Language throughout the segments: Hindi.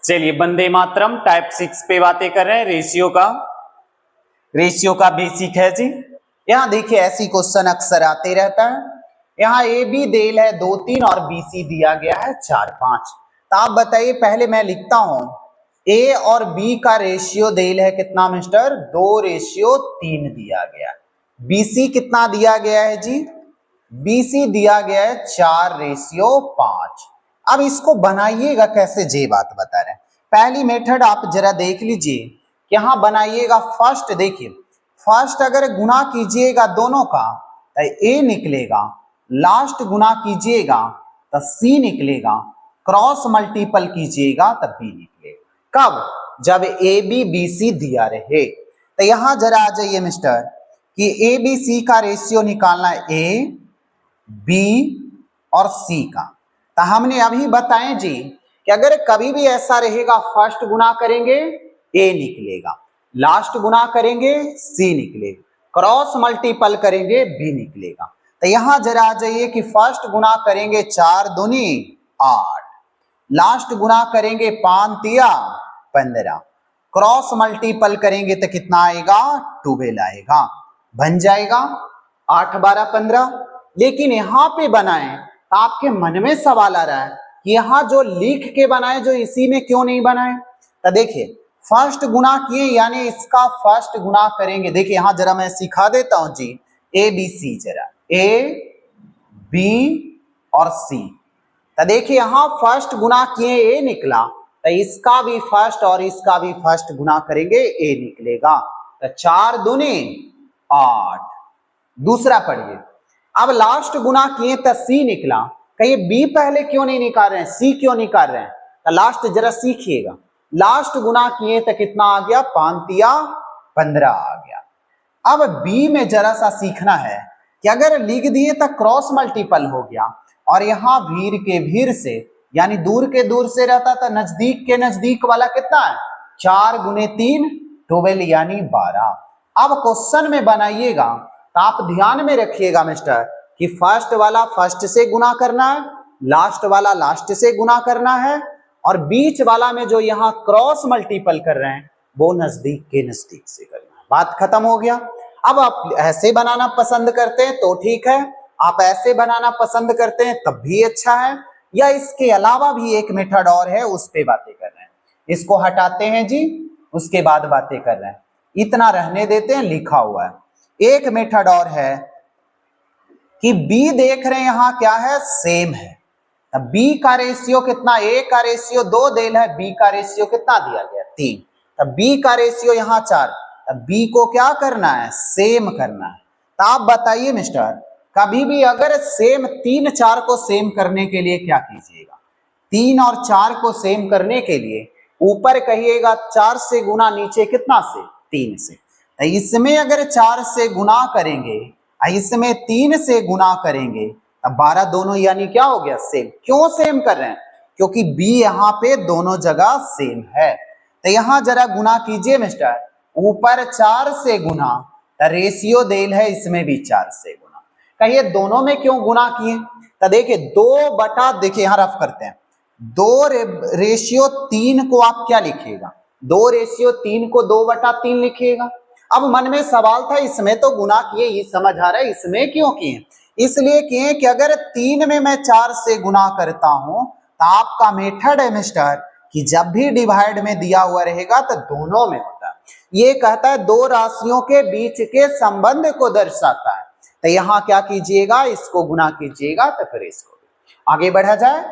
चलिए वंदे मातरम टाइप 6 पे बातें कर रहे हैं। रेशियो का बेसिक है जी। यहाँ देखिए ऐसी क्वेश्चन अक्सर आते रहता है। यहाँ ए बी देल है 2 3 और बी सी दिया गया है 4 5। तो आप बताइए, पहले मैं लिखता हूं ए और बी का रेशियो देल है कितना मिस्टर, 2:3 दिया गया है। बी सी कितना दिया गया है जी, बी सी दिया गया है 4:5। अब इसको बनाइएगा कैसे, जे बात बता रहे हैं। पहली मेथड आप जरा देख लीजिए, यहां बनाइएगा। फर्स्ट देखिए, फर्स्ट अगर गुना कीजिएगा दोनों का तो ए निकलेगा, लास्ट गुना कीजिएगा तो सी निकलेगा, क्रॉस मल्टीपल कीजिएगा तब बी निकलेगा। कब, जब ए बी बी सी दिया रहे। तो यहां जरा आ जाइए मिस्टर कि ए बी सी का रेशियो निकालना है, ए बी और सी का। तो हमने अभी बताएं जी कि अगर कभी भी ऐसा रहेगा, फर्स्ट गुना करेंगे ए निकलेगा, लास्ट गुना करेंगे सी निकलेगा, क्रॉस मल्टीपल करेंगे बी निकलेगा। तो यहां जरा आ जाइए कि फर्स्ट गुना करेंगे 4 दूनी 8, लास्ट गुना करेंगे 5 तिया 15, क्रॉस मल्टीपल करेंगे तो कितना आएगा, 12 आएगा, बन जाएगा 8 12 15। लेकिन यहां पे बनाएं तो आपके मन में सवाल आ रहा है कि यहां जो लिख के बनाए जो इसी में क्यों नहीं बनाए। तो देखिए फर्स्ट गुना किए यानी इसका फर्स्ट गुना करेंगे। देखिए यहां जरा मैं सिखा देता हूं जी, ए बी सी, जरा ए बी और सी। तो देखिए यहां फर्स्ट गुना किए ए निकला, तो इसका भी फर्स्ट और इसका भी फर्स्ट गुना करेंगे ए निकलेगा। तो 4 दूनी 8। दूसरा पढ़िए, अब लास्ट गुना किए तो सी निकला। कहिए बी पहले क्यों नहीं निकाल रहे हैं, सी क्यों निकाल रहे हैं। तो लास्ट जरा सीखिएगा, लास्ट गुना किए तो कितना आ गया, 5 तिया 15 आ गया। अब बी में जरा सा सीखना है कि अगर लिख दिए तो क्रॉस मल्टीपल हो गया, और यहां भीड़ के भीड़ से यानी दूर के दूर से रहता था, नजदीक के नजदीक वाला कितना है, 4 गुने 3 12 यानी 12। अब क्वेश्चन में बनाइएगा तो आप ध्यान में रखिएगा मिस्टर कि फर्स्ट वाला फर्स्ट से गुना करना है, लास्ट वाला लास्ट से गुना करना है, और बीच वाला में जो यहाँ क्रॉस मल्टीपल कर रहे हैं वो नजदीक के नजदीक से करना है। बात खत्म हो गया। अब आप ऐसे बनाना पसंद करते हैं तो ठीक है, आप ऐसे बनाना पसंद करते हैं तब भी अच्छा है, या इसके अलावा भी एक मेथड और है, उस पे बातें कर रहे हैं। इसको हटाते हैं जी, उसके बाद बातें कर रहे हैं, इतना रहने देते हैं, लिखा हुआ है। एक मेथड और है कि बी देख रहे हैं यहां क्या है, सेम है। अब बी का रेशियो कितना, ए का रेशियो 2 देल है, बी का रेशियो कितना दिया गया 3। तब बी का रेशियो यहां 4, तब बी को क्या करना है, सेम करना है। तो आप बताइए मिस्टर, कभी भी अगर सेम 3 4 को सेम करने के लिए क्या कीजिएगा, 3 और 4 को सेम करने के लिए ऊपर कहिएगा 4 से गुना, नीचे कितना से, 3 से। तो इसमें अगर 4 से गुना करेंगे, इसमें 3 से गुना करेंगे, अब 12 दोनों यानी क्या हो गया, सेम। क्यों सेम कर रहे हैं, क्योंकि बी यहाँ पे दोनों जगह सेम है। तो यहां जरा गुना कीजिए मिस्टर, ऊपर 4 से गुना, तो रेशियो देल है इसमें भी 4 से गुना। कहिए दोनों में क्यों गुना किए, तो देखिए 2 बटा, देखिए यहां रफ करते हैं, 2:3 को आप क्या लिखिएगा, 2:3 को 2/3 लिखिएगा। अब मन में सवाल था, इसमें तो गुना किए, ये समझ आ रहा है, इसमें क्यों किए, इसलिए किए कि अगर 3 में मैं 4 से गुना करता हूं तो आपका मेथड है मिस्टर कि जब भी डिवाइड में दिया हुआ रहेगा तो दोनों में होता है। ये कहता है दो राशियों के बीच के संबंध को दर्शाता है। तो यहां क्या कीजिएगा, इसको गुना कीजिएगा तो फिर इसको आगे बढ़ा जाए।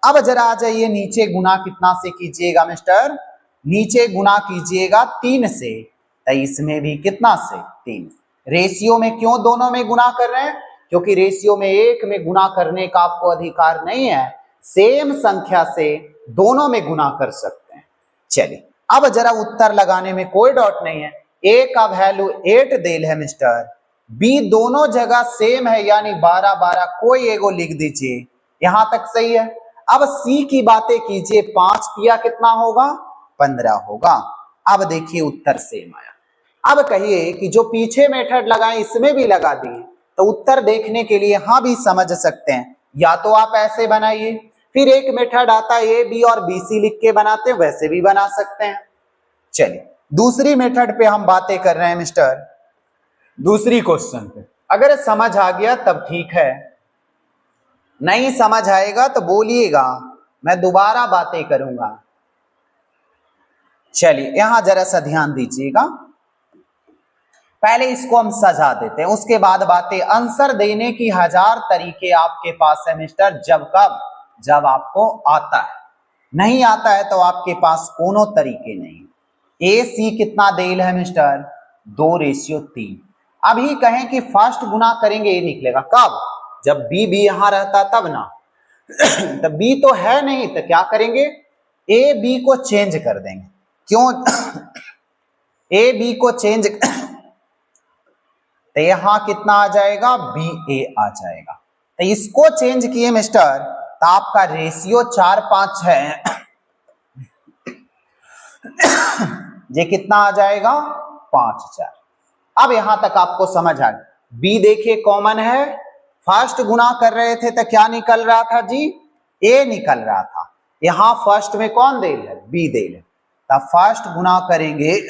अब जरा आ जाइए नीचे, गुना कितना से कीजिएगा मिस्टर, नीचे गुना कीजिएगा 3 से, तो इसमें भी कितना से, 3। रेशियो में क्यों दोनों में गुना कर रहे हैं, क्योंकि रेशियो में एक में गुना करने का आपको अधिकार नहीं है, सेम संख्या से दोनों में गुना कर सकते हैं। चलिए अब जरा उत्तर लगाने में कोई डाउट नहीं है, ए का वैल्यू 8 देल है मिस्टर, बी दोनों जगह सेम है यानी 12 12, कोई एगो लिख दीजिए, यहां तक सही है। अब सी की बातें कीजिए, 5 तिया कितना होगा, 15 होगा। अब देखिए उत्तर सेम आया। अब कहिए कि जो पीछे मेथड लगाए इसमें भी लगा दिए, तो उत्तर देखने के लिए यहां भी समझ सकते हैं, या तो आप ऐसे बनाइए, फिर एक मेथड आता है ए बी और बी सी लिख के बनाते हैं, वैसे भी बना सकते हैं। चलिए दूसरी मेथड पे हम बातें कर रहे हैं मिस्टर, दूसरी क्वेश्चन पे। अगर समझ आ गया तब ठीक है, नहीं समझ आएगा तो बोलिएगा, मैं दोबारा बातें करूंगा। चलिए यहां जरा सा ध्यान दीजिएगा, पहले इसको हम सजा देते हैं, उसके बाद बातें। आंसर देने की 1000 तरीके आपके पास है मिस्टर, जब आपको आता है, नहीं आता है तो आपके पास कोनो तरीके नहीं। ए सी कितना देल है मिस्टर, 2:3। अभी कहें कि फर्स्ट गुना करेंगे, ए निकलेगा कब, जब बी भी यहां रहता तब ना। तब बी तो है नहीं तो क्या करेंगे, ए बी को चेंज कर देंगे। क्यों ए बी को चेंज तो यहां कितना आ जाएगा, बी ए आ जाएगा। तो इसको चेंज किए मिस्टर तो आपका रेशियो 4:5 है। ये कितना आ जाएगा, 5:4। अब यहां तक आपको समझ आ गया। बी देखिए कॉमन है, फर्स्ट गुना कर रहे थे तो क्या निकल रहा था जी, ए निकल रहा था। यहां फर्स्ट में कौन देल है, बी देल है, तब फर्स्ट गुना करेंगे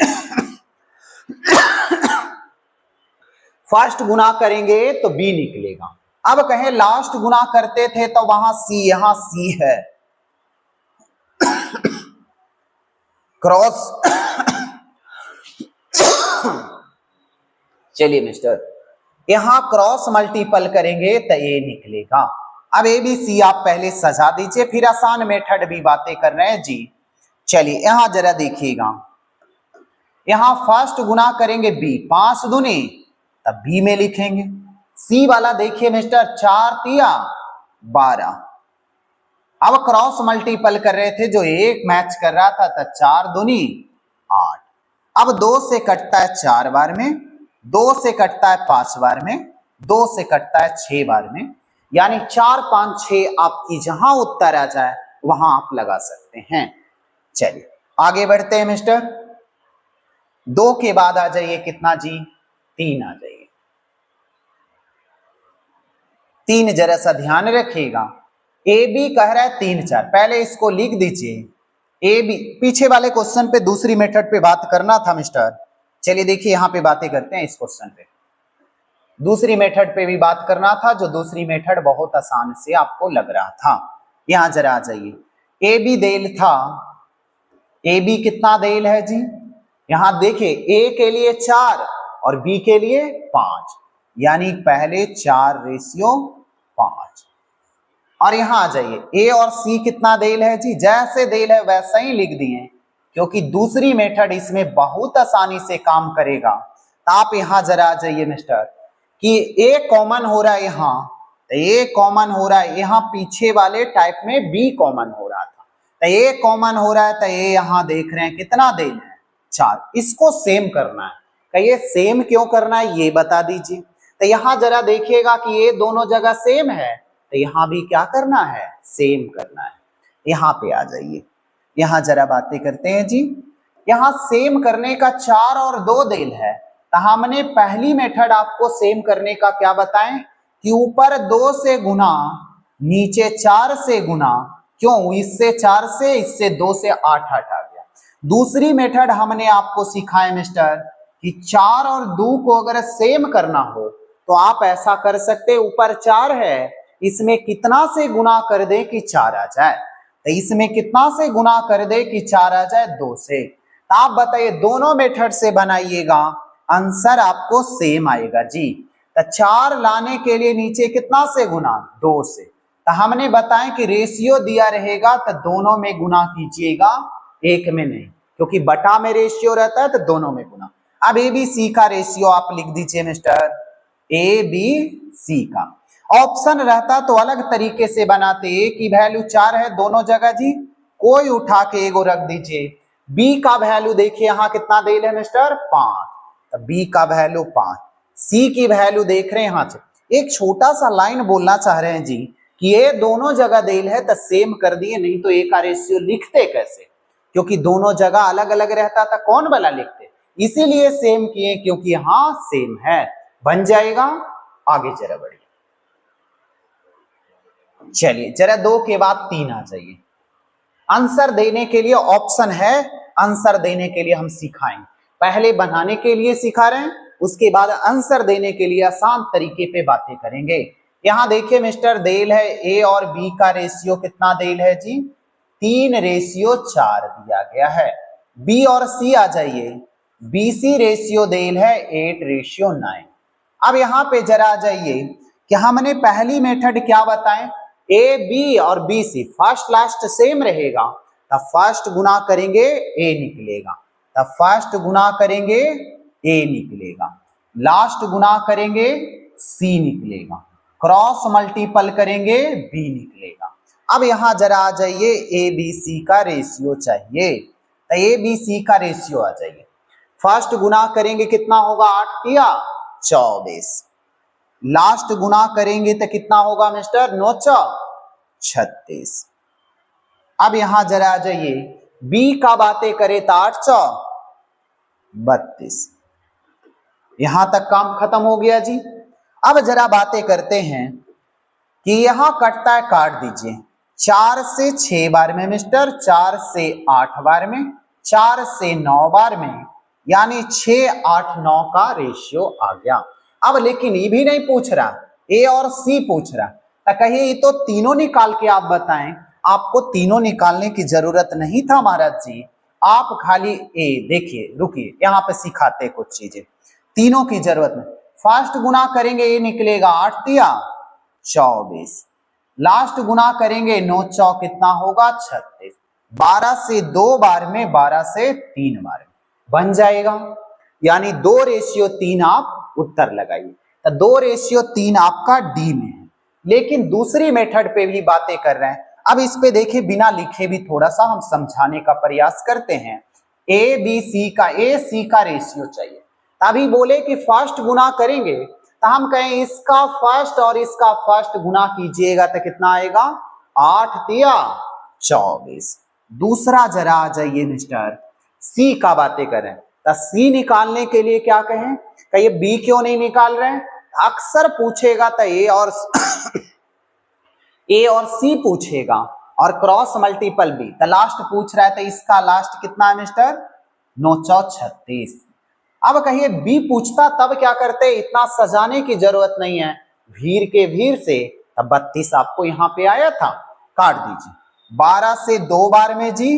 फर्स्ट गुना करेंगे तो बी निकलेगा। अब कहें लास्ट गुना करते थे तो वहां सी, यहां सी है, क्रॉस चलिए मिस्टर यहां क्रॉस मल्टीपल करेंगे तो ए निकलेगा। अब ए बी सी आप पहले सजा दीजिए, फिर आसान मेथड भी बातें कर रहे हैं जी। चलिए यहां जरा देखिएगा, यहां फर्स्ट गुना करेंगे बी, 5 दूनी, तब बी में लिखेंगे। सी वाला देखिए मिस्टर, 4×3 12। अब क्रॉस मल्टीपल कर रहे थे, जो एक मैच कर रहा था, तो 4 दूनी 8। अब 2 से कटता है 4 बार में, 2 से कटता है 5 बार में, 2 से कटता है 6 बार में, यानी 4 5 6 आपकी जहां उत्तर आ जाए वहां आप लगा सकते हैं। चलिए आगे बढ़ते हैं मिस्टर, 2 के बाद आ जाइए कितना जी, 3 आ जाइए। 3 जरा सा ध्यान रखिएगा, ए बी कह रहा है 3×4, पहले इसको लिख दीजिए। ए बी पीछे वाले क्वेश्चन पे दूसरी मेथड पे बात करना था मिस्टर। चलिए देखिए यहां पे बातें करते हैं, इस क्वेश्चन पे दूसरी मेथड पे भी बात करना था, जो दूसरी मेथड बहुत आसान से आपको लग रहा था। यहां जरा आ जाइए, ए बी देल था, ए बी कितना देल है जी, यहां देखिए ए के लिए 4 और बी के लिए 5, यानी पहले 4:5। और यहां आ जाइए, ए और सी कितना देल है जी, जैसे देल है वैसा ही लिख दिए, क्योंकि दूसरी मेथड इसमें बहुत आसानी से काम करेगा। तो आप यहां जरा आ जाइए मिस्टर, कि ए कॉमन हो रहा है यहां, तो ए कॉमन हो रहा है यहां, पीछे वाले टाइप में बी कॉमन हो रहा था, तो ए कॉमन हो रहा है, तो ए यहां देख रहे हैं कितना देल है, 4। इसको सेम करना है, कहिए सेम क्यों करना है ये बता दीजिए। तो यहां जरा देखिएगा कि ये दोनों जगह सेम है, तो यहां भी क्या करना है, सेम करना है। यहां पे आ जाइए, यहां जरा बातें करते हैं जी। यहां सेम करने का 4 और 2 देल है, तो हमने पहली मेथड आपको सेम करने का क्या बताएं, कि ऊपर 2 से गुना, नीचे 4 से गुना। क्यों, इससे 4 से, इससे 2 से 8 8 आ गया। दूसरी मेथड हमने आपको सिखाया मिस्टर, कि 4 और 2 को अगर सेम करना हो तो आप ऐसा कर सकते, ऊपर 4 है, इसमें कितना से गुना कर दे कि 4 आ जाए, तो इसमें कितना से गुना कर दे कि 4 आ जाए, 2 से। तो आप बताइए दोनों मेथड से बनाइएगा, आंसर आपको सेम आएगा जी। तो 4 लाने के लिए नीचे कितना से गुना, 2 से। तो हमने बताया कि रेशियो दिया रहेगा तो दोनों में गुना कीजिएगा, एक में नहीं, क्योंकि बटा में रेशियो रहता है तो दोनों में गुना। अब ए बी सी का रेशियो आप लिख दीजिए मिस्टर, ए बी सी का। ऑप्शन रहता तो अलग तरीके से बनाते, ए की वैल्यू 4 है दोनों जगह जी, कोई उठा के एगो रख दीजिए। बी का वैल्यू देखिए यहां कितना दे रहे मिस्टर, 5, तो बी का वैल्यू 5। सी की वैल्यू देख रहे हैं यहां से, एक छोटा सा लाइन बोलना चाह रहे हैं जी, कि ये दोनों जगह देल है तो सेम कर दिए, नहीं तो ए का रेशियो लिखते कैसे, क्योंकि दोनों जगह अलग अलग रहता था, कौन वाला लिखते, इसीलिए सेम किए, क्योंकि यहां सेम है, बन जाएगा। आगे जरा बढ़िए, चलिए जरा 2 के बाद 3 आ जाइए। आंसर देने के लिए ऑप्शन है, आंसर देने के लिए हम सिखाएंगे। पहले बनाने के लिए सिखा रहे हैं, उसके बाद आंसर देने के लिए आसान तरीके पे बातें करेंगे। यहां देखिए मिस्टर, देल है ए और बी का रेशियो कितना देल है जी? 3:4 दिया गया है। बी और सी आ जाइए, बीसी रेशियो देल है 8:9। अब यहां पे जरा आ जाइए कि हमने पहली मेथड क्या बताएं, ए बी और B C first last same रहेगा, तब फर्स्ट गुना करेंगे ए निकलेगा, तब फर्स्ट गुना करेंगे ए निकलेगा, लास्ट गुना करेंगे सी निकलेगा, क्रॉस मल्टीपल करेंगे बी निकलेगा। अब यहां जरा आ जाइए, ए बी सी का रेशियो चाहिए, तो ए बी सी का रेशियो आ जाइए। फर्स्ट गुना करेंगे कितना होगा? 8 या 24। लास्ट गुना करेंगे तो कितना होगा मिस्टर? 9 36। अब यहां जरा आ जाइए, बी का बातें करें तो 8 32। यहां तक काम खत्म हो गया जी। अब जरा बातें करते हैं कि यहां कटता है, काट दीजिए। 4 से 6 बार में मिस्टर, 4 से 8 बार में, 4 से 9 बार में, यानी 6 8 9 का रेशियो आ गया। अब लेकिन ये भी नहीं पूछ रहा, ए और सी पूछ रहा, तो कहिए ये तो तीनों निकाल के आप बताएं। आपको तीनों निकालने की जरूरत नहीं था महाराज जी, आप खाली ए देखिए, रुकिए यहां पे सिखाते कुछ चीजें। तीनों की जरूरत नहीं, फर्स्ट गुना करेंगे ए निकलेगा 8 या 24, लास्ट गुना करेंगे 9 चौक कितना होगा? 36। 12 से 2 बार में, 12 से 3 बार में बन जाएगा, यानी 2:3 आप उत्तर लगाइए। तो 2:3 आपका डी में है। लेकिन दूसरी मेथड पे भी बातें कर रहे हैं। अब इस पे देखिए, बिना लिखे भी थोड़ा सा हम समझाने का प्रयास करते हैं। ए बी सी का, ए सी का रेशियो चाहिए, तभी बोले कि फर्स्ट गुना करेंगे, तो हम कहें इसका फर्स्ट और इसका फर्स्ट गुना कीजिएगा तो कितना आएगा? 8 या 24। दूसरा जरा आ जाइए मिस्टर, सी का बातें करें, तो सी निकालने के लिए क्या कहें? कहिए बी क्यों नहीं निकाल रहे हैं? अक्सर पूछेगा तो ए और ए और सी पूछेगा, और क्रॉस मल्टीपल बी। तो लास्ट पूछ रहा है, तो इसका लास्ट कितना है मिस्टर? 9 चौक 36। अब कहिए बी पूछता तब क्या करते? इतना सजाने की जरूरत नहीं है, भीड़ के भीड़ से तब 32 आपको यहां पे आया था, काट दीजिए। 12 से 2 बार में जी,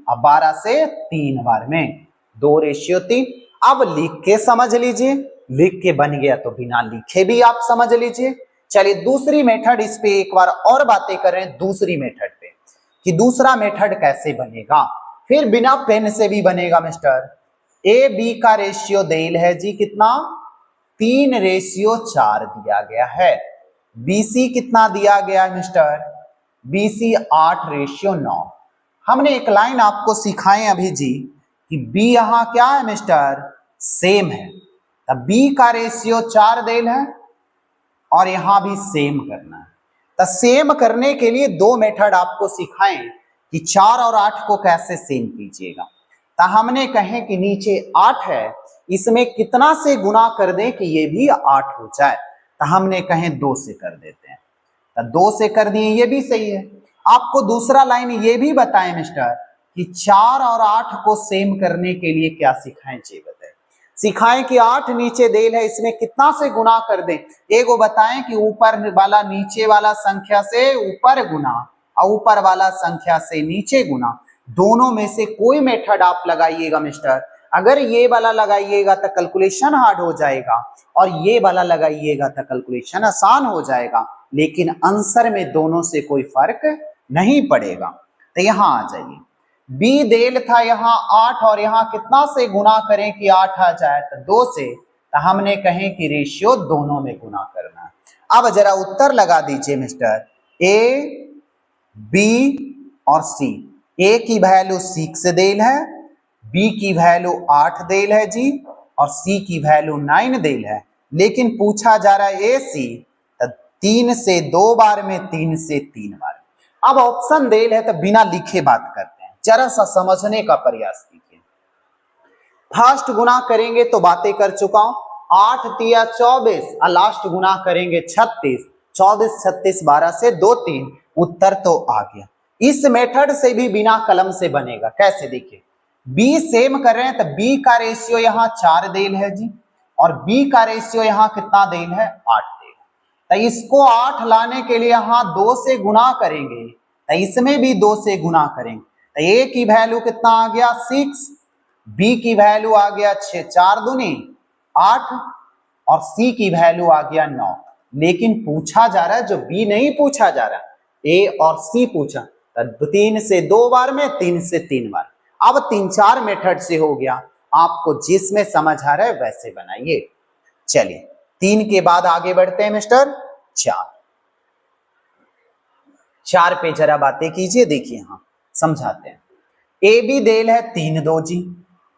अब 12 से 3 बार में, 2:3। अब लिख के समझ लीजिए, लिख के बन गया तो बिना लिखे भी आप समझ लीजिए। चलिए दूसरी मेथड, इस पे एक बार और बातें करें दूसरी मेथड पे, कि दूसरा मेथड कैसे बनेगा। फिर बिना पेन से भी बनेगा मिस्टर। ए बी का रेशियो देल है जी कितना? 3:4 दिया गया है। बीसी कितना दिया गया है मिस्टर? बीसी 8:9। हमने एक लाइन आपको सिखाए अभी जी कि बी यहां क्या है मिस्टर? सेम है। तब बी का रेशियो 4 देल है और यहां भी सेम करना है। तो सेम करने के लिए 2 मेथड आपको सिखाएं कि 4 और 8 को कैसे सेम कीजिएगा। तो हमने कहे कि नीचे 8 है, इसमें कितना से गुना कर दें कि ये भी 8 हो जाए? तो हमने कहे 2 से कर देते हैं, तो 2 से कर दिए, ये भी सही है। आपको दूसरा लाइन ये भी बताएं मिस्टर कि 4 और 8 को सेम करने के लिए क्या सिखाएं? जी बताएं। सिखाएं कि 8 नीचे देल है, इसमें कितना से गुना कर दें? एगो बताएं कि ऊपर वाला नीचे वाला संख्या से ऊपर गुना और ऊपर वाला संख्या से नीचे गुना, दोनों में से कोई मेथड आप लगाइएगा मिस्टर। अगर ये वाला लगाइएगा तो कैलकुलेशन हार्ड हो जाएगा, और ये वाला लगाइएगा तो कैलकुलेशन आसान हो जाएगा, लेकिन आंसर में दोनों से कोई फर्क नहीं पड़ेगा। तो यहां आ जाइए, बी देल था यहां 8, और यहां कितना से गुना करें कि 8 आ जाए? तो 2 से। तो हमने कहे कि रेशियो दोनों में गुना करना है। अब जरा उत्तर लगा दीजिए मिस्टर। ए बी और सी, ए की वैल्यू 6 देल है, बी की वैल्यू 8 देल है जी, और सी की वैल्यू 9 देल है। लेकिन पूछा जा रहा है ए सी, तो 3 से 2 बार में, 3 से 3 बार में। अब ऑप्शन देल है तो बिना लिखे बात करते हैं, जरा सा समझने का प्रयास कीजिए। फर्स्ट गुना करेंगे तो बातें कर चुका हूं, 8 तिया 24, और लास्ट गुना करेंगे 36। 24, 36, 12 से 2, 3 उत्तर तो आ गया। इस मेथड से भी बिना कलम से बनेगा। कैसे देखिए, बी सेम कर रहे हैं तो बी का रेशियो यहाँ 4 देल है जी, और बी का रेशियो यहाँ कितना देल है 8 देल। तो इसको 8 लाने के लिए यहाँ 2 से गुना करेंगे, तो इसमें भी 2 से गुना करेंगे, तो ए की वैल्यू कितना आ गया 6, बी की वैल्यू आ गया 6, 4 दूनी 8, और सी की वैल्यू आ गया 9। लेकिन पूछा जा रहा है जो बी नहीं पूछा जा रहा, ए और सी पूछा, 3 से 2 बार में, 3 से 3 बार। अब 3-4 मेथड से हो गया, आपको जिसमें समझ आ रहा है वैसे बनाइए। चलिए 3 के बाद आगे बढ़ते हैं मिस्टर 4 पे जरा बातें कीजिए। देखिए हाँ समझाते हैं। ए बी देल है 3 2 जी,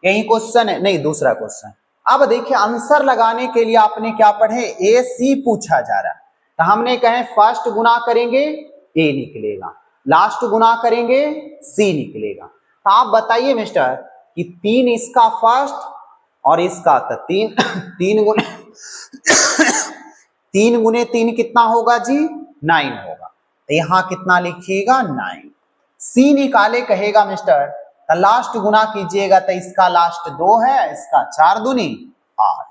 यही क्वेश्चन है, नहीं दूसरा क्वेश्चन। अब देखिए आंसर लगाने के लिए आपने क्या पढ़े, ए सी पूछा जा रहा है, तो हमने कहे फर्स्ट गुना करेंगे ए निकलेगा, लास्ट गुना करेंगे सी निकलेगा। तो आप बताइए मिस्टर कि 3 इसका फर्स्ट और इसका, तो 3 गुने 3 गुने 3 कितना होगा जी 9 होगा, तो यहां कितना लिखिएगा 9। सी निकाले कहेगा मिस्टर, तो लास्ट गुना कीजिएगा, तो इसका लास्ट 2 है, इसका 4 दूनी 8,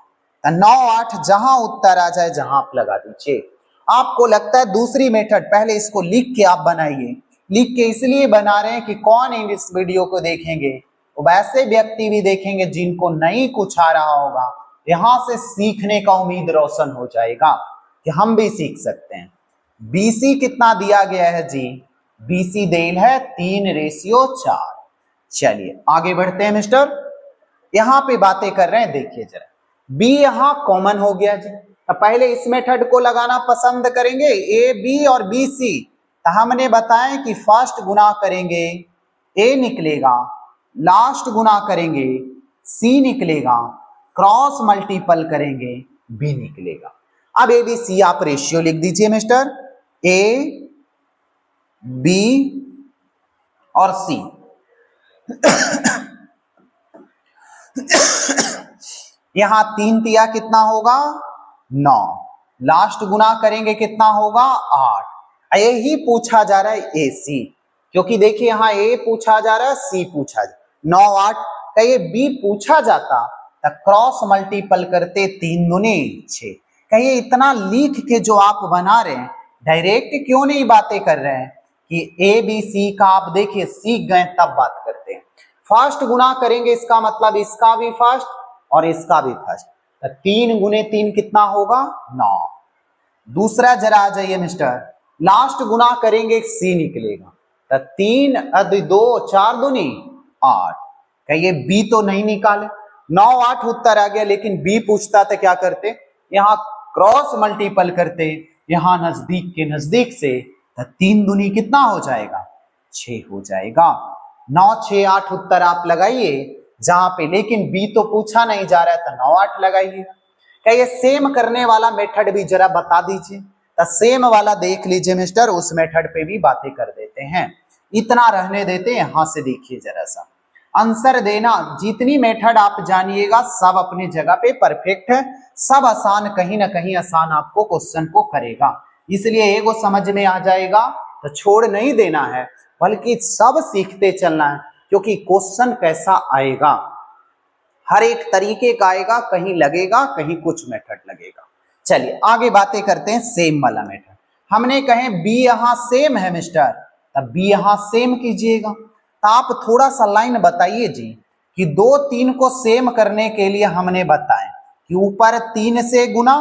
तो 9 8 जहां उत्तर आ जाए जहां आप लगा दीजिए। आपको लगता है दूसरी मेथड, पहले इसको लिख के आप बनाइए। लिख के इसलिए बना रहे हैं कि कौन इस वीडियो को देखेंगे, वो वैसे व्यक्ति भी देखेंगे जिनको नहीं कुछ आ रहा होगा, यहां से सीखने का उम्मीद रोशन हो जाएगा कि हम भी सीख सकते हैं। बीसी कितना दिया गया है जी, बीसी देल है 3:4। चलिए आगे बढ़ते हैं मिस्टर, यहां पे बातें कर रहे हैं, देखिए जरा बी यहां कॉमन हो गया जी, तो पहले इस मेथड को लगाना पसंद करेंगे, ए बी और बी सी। तो हमने बताया कि फर्स्ट गुना करेंगे ए निकलेगा, लास्ट गुना करेंगे सी निकलेगा, क्रॉस मल्टीपल करेंगे बी निकलेगा। अब ए बी सी आप रेशियो लिख दीजिए मिस्टर, ए बी और सी। यहां 3 दिया कितना होगा 9, लास्ट गुना करेंगे कितना होगा 8। यही पूछा जा रहा है ए सी, क्योंकि देखिए यहां ए पूछा जा रहा है, सी पूछा जा 9 8 का, ये बी पूछा जाता तो क्रॉस मल्टीपल करते 3 दूनी 6। कहिए इतना लिख के जो आप बना रहे हैं, डायरेक्ट क्यों नहीं बातें कर रहे हैं कि ए बी सी का आप देखिए सीख गए तब बात करते हैं। फर्स्ट गुना करेंगे इसका मतलब इसका भी फर्स्ट और इसका भी फर्स्ट, तो 3 गुने 3 कितना होगा 9। दूसरा जरा आ जाइए मिस्टर, लास्ट गुना करेंगे सी निकलेगा, तो 3 2 4 दूनी 8। कहिए बी तो नहीं निकाले, 9 8 उत्तर आ गया, लेकिन बी पूछता तो क्या करते, यहां क्रॉस मल्टीपल करते, यहां नजदीक के नजदीक से, तो 3 दूनी कितना हो जाएगा 6 हो जाएगा। 9 6 8 उत्तर आप लगाइए जहां पे, लेकिन बी तो पूछा नहीं जा रहा है, तो 9 8 लगाइए। कहिए सेम करने वाला मेथड भी जरा बता दीजिए, तो सेम वाला देख लीजिए मिस्टर, उस मेथड पे भी बातें कर देते हैं, इतना रहने देते हैं। यहां से देखिए जरा सा आंसर देना, जितनी मेथड आप जानिएगा सब अपनी जगह पे परफेक्ट है, सब आसान, कहीं ना कहीं आसान आपको क्वेश्चन को करेगा, इसलिए एगो समझ में आ जाएगा तो छोड़ नहीं देना है, बल्कि सब सीखते चलना है, क्योंकि क्वेश्चन कैसा आएगा हर एक तरीके का आएगा, कहीं लगेगा कहीं कुछ मेथड लगेगा। चलिए आगे बातें करते हैं सेम वाला मेथड। हमने कहे बी यहां सेम है मिस्टर, तब बी यहां सेम कीजिएगा, तो आप थोड़ा सा लाइन बताइए जी कि 2 3 को सेम करने के लिए हमने बताया कि ऊपर 3 से गुना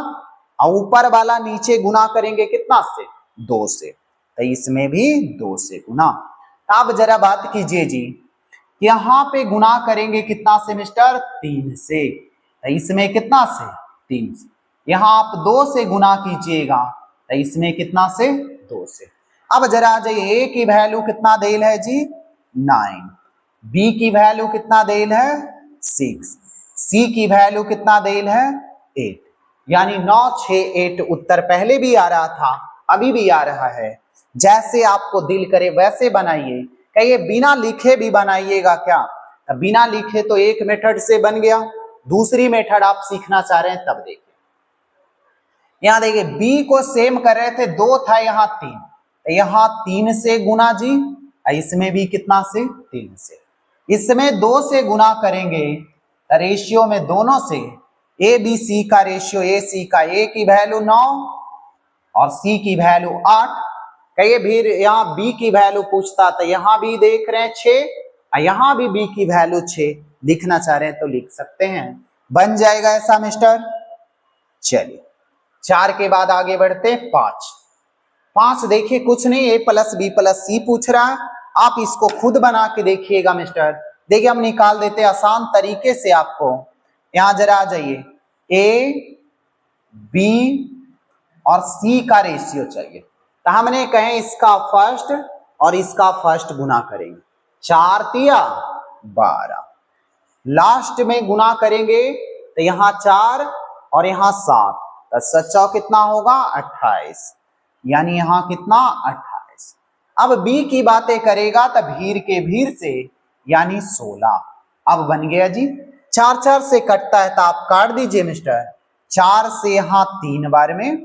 और ऊपर वाला नीचे गुना करेंगे कितना से 2 से, तो इसमें भी 2 से गुना। अब जरा बात कीजिए जी, यहां पे गुना करेंगे कितना से मिस्टर 3 से, तो इसमें कितना से 3 से, यहां आप 2 से गुना कीजिएगा, तो इसमें कितना से 2 से। अब जरा आ जाइए, ए की वैल्यू कितना देल है जी 9, बी की वैल्यू कितना देल है 6, सी की वैल्यू कितना देल है 8, यानी 9 6 8 उत्तर पहले भी आ रहा था, अभी भी आ रहा है। जैसे आपको दिल करे वैसे बनाइए, कहिए बिना लिखे भी बनाइएगा क्या, तो बिना लिखे तो एक मेथड से बन गया, दूसरी मेथड आप सीखना चाह रहे हैं तब देखिए। यहां देखिए बी को सेम कर रहे थे, 2 था, यहां 3, तो यहां 3 से गुना जी, इसमें भी कितना से 3 से, इसमें 2 से गुना करेंगे रेशियो में दोनों से, ए बी सी का रेशियो, ए सी का ए की वैल्यू 9 और सी की वैल्यू 8। कहिए फिर यहाँ बी की वैल्यू पूछता, तो यहां भी देख रहे हैं 6, यहां भी बी की वैल्यू 6, लिखना चाह रहे हैं तो लिख सकते हैं, बन जाएगा ऐसा मिस्टर। चलिए 4 के बाद आगे बढ़ते 5। 5 देखिए कुछ नहीं, ए प्लस बी प्लस सी पूछ रहा है, आप इसको खुद बना के देखिएगा मिस्टर। देखिए हम निकाल देते हैं आसान तरीके से आपको। यहां जरा आ जाइए, ए बी और सी का रेशियो चाहिए, तो हमने कहे इसका फर्स्ट और इसका फर्स्ट गुना करेंगे, 4 तिया 12, लास्ट में गुना करेंगे तो यहां 4 और यहां 7, तो 7 कितना होगा 28, यानी यहां कितना 28। अब बी की बातें करेगा तो भीड़ के भीड़ से यानी 16। अब बन गया जी, 4 4 से कटता है तो आप काट दीजिए मिस्टर, 4 से यहां 3 बार में,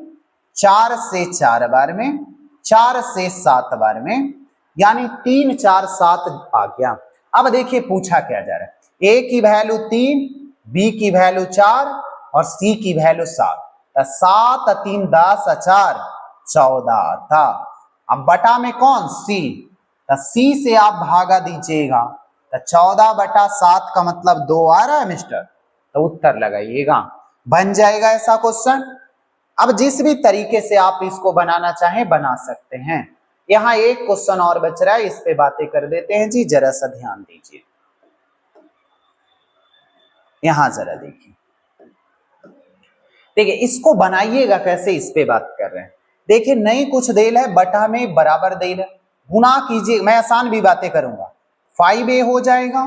4 से 4 बार में, 4 से 7 बार में, यानी 3 4 7 आ गया। अब देखिए पूछा क्या जा रहा है, ए की वैल्यू 3, बी की वैल्यू 4 और सी की वैल्यू 7, तो 7 3 10 4 14 था। अब बटा में कौन सी, तो सी से आप भागा दीजिएगा, तो 14 बटा 7 का मतलब 2 आ रहा है मिस्टर, तो उत्तर लगाइएगा, बन जाएगा ऐसा क्वेश्चन। अब जिस भी तरीके से आप इसको बनाना चाहें बना सकते हैं। यहां एक क्वेश्चन और बच रहा है, इस पे बातें कर देते हैं जी, जरा सा ध्यान दीजिए। यहां जरा देखिए, देखिए इसको बनाइएगा कैसे, इस पे बात कर रहे हैं। देखिए नहीं कुछ देल है, बटा में बराबर देल है, गुना कीजिए, मैं आसान भी बातें करूंगा, 5a हो जाएगा।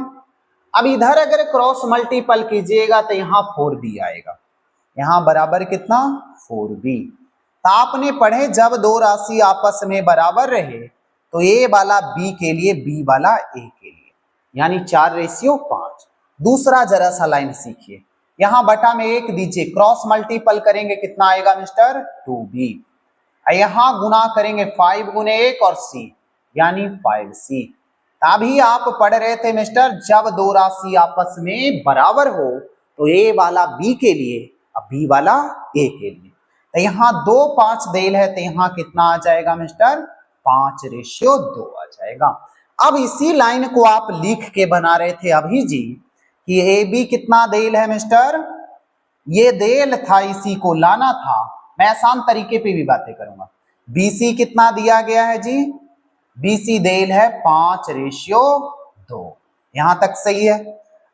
अब इधर अगर क्रॉस मल्टीपल कीजिएगा तो यहाँ 4b आएगा, यहाँ बराबर कितना 4b। तो आपने पढ़े जब दो राशि आपस में बराबर रहे तो a वाला b के लिए, b वाला a के लिए, यानी 4:5। दूसरा जरा सा लाइन सीखिए, यहां बटा में 1 दीजिए, क्रॉस मल्टीपल करेंगे कितना आएगा मिस्टर 2b, यहां गुना करेंगे 5 गुने 1 और c, यानी 5c। तभी आप पढ़ रहे थे मिस्टर जब दो राशि आपस में बराबर हो तो a वाला b के लिए और b वाला a के लिए। तो यहाँ 2 5 देल है, तो यहाँ कितना आ जाएगा मिस्टर 5:2 आ जाएगा। अब इसी लाइन को आप लिख के बना रहे थे अभी जी कि ए बी कितना देल है मिस्टर, ये देल था, इसी को लाना था। मैं आसान तरीके पे भी बातें करूंगा। बीसी कितना दिया गया है जी, बीसी देल है 5:2, यहां तक सही है।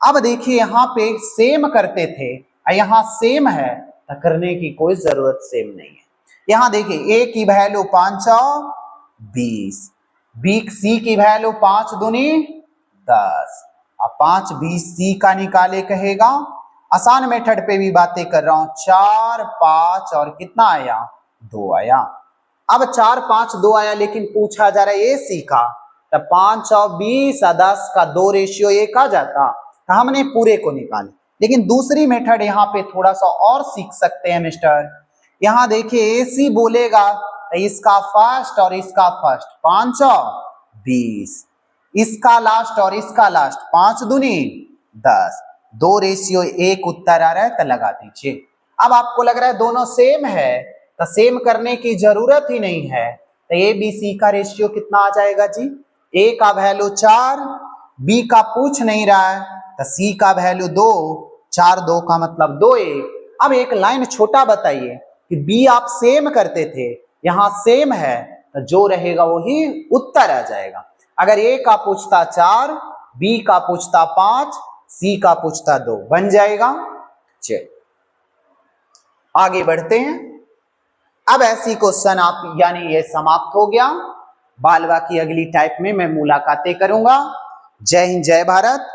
अब देखिए यहां पे सेम करते थे, यहां सेम है तो करने की कोई जरूरत सेम नहीं है। यहां देखिए ए की वैल्यू 5 20, बी सी की वैल्यू 5 दूनी 10, अब 5 20 सी का निकाले कहेगा। आसान मेथड पे भी बातें कर रहा हूं, 4 5 और कितना आया 2 आया। अब 4 5 2 आया, लेकिन पूछा जा रहा है ए सी का, तो 5 और 20 और 10 का 2:1 आ जाता, तो हमने पूरे को निकाले। लेकिन दूसरी मेथड यहाँ पे थोड़ा सा और सीख सकते हैं मिस्टर। यहाँ देखिए ए सी बोलेगा तो इसका फर्स्ट और इसका फर्स्ट 5 और 20, इसका लास्ट और इसका लास्ट 5 दूनी 10, 2:1 उत्तर आ रहा है, तो लगा दीजिए। अब आपको लग रहा है दोनों सेम है, तो सेम करने की जरूरत ही नहीं है, तो ए बी सी का रेशियो कितना आ जाएगा जी, ए का वैल्यू 4, बी का पूछ नहीं रहा है, तो सी का वैल्यू 2, 4 2 का मतलब 2 1। अब एक लाइन छोटा बताइए कि बी आप सेम करते थे, यहां सेम है, तो जो रहेगा वही उत्तर आ जाएगा। अगर ए का पूछता 4, बी का पूछता 5, सी का पूछता 2, बन जाएगा। चलिए आगे बढ़ते हैं। अब ऐसी क्वेश्चन आप, यानी ये समाप्त हो गया। बालवा की अगली टाइप में मैं मुलाकातें करूंगा। जय हिंद, जय भारत।